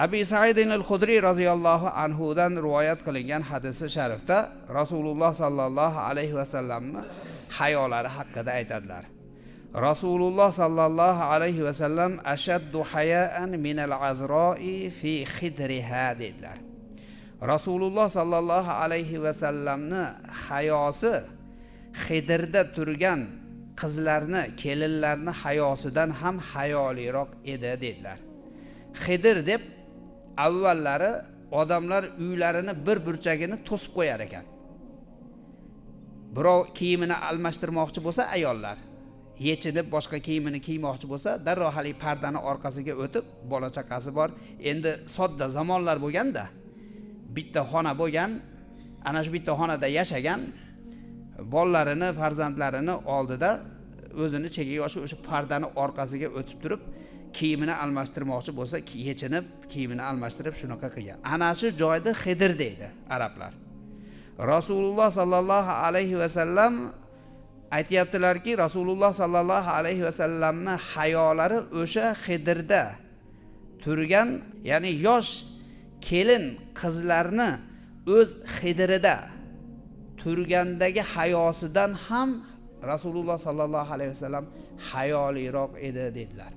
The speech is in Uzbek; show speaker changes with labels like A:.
A: Abi Said al-Khudri radhiyallohu anhudan rivoyat qilingan hadisi sharifda Rasululloh sallallohu alayhi va sallamning hayolari haqida aytadilar. Rasululloh sallallohu alayhi va sallam ashaddu haya'an min al-azra'i fi khidriha dedilar. Rasululloh sallallohu alayhi va sallamning hayosi Xidirda turgan qizlarni, kelinlarni hayosidan ham hayoliroq edi dedilar. Xidir deb avvallari odamlar uylarini bir burchagini to'sib qo'yar ekan. Birov kiyimini almashtirmoqchi bo'lsa ayollar, yechinib boshqa kiyimini kiymoqchi bo'lsa, darrov hali pardani orqasiga o'tib, bola chaqasi bor. Endi sodda zamonlar bo'lganda, bitta xona bo'lgan, ana shu bitta xonada yashagan, bolalarini, farzandlarini oldida o'zini chekiga olib o'sha pardani orqasiga o'tib turib, kiyimini almashtirmoqchi bo'lsa, yechinib, kiyimini almashtirib shunaqa qilgan. Ana shu joyda Xidir deydi arablar. Rasululloh sallallohu alayhi va sallam aytayaptilarki, Rasululloh sallallohu alayhi va sallamning hayolari o'sha Xidirda turgan, ya'ni yosh kelin qizlarni o'z Xidirida turgandagi hayosidan ham Rasululloh sallallohu alayhi va sallam hayoliroq edi dedilar.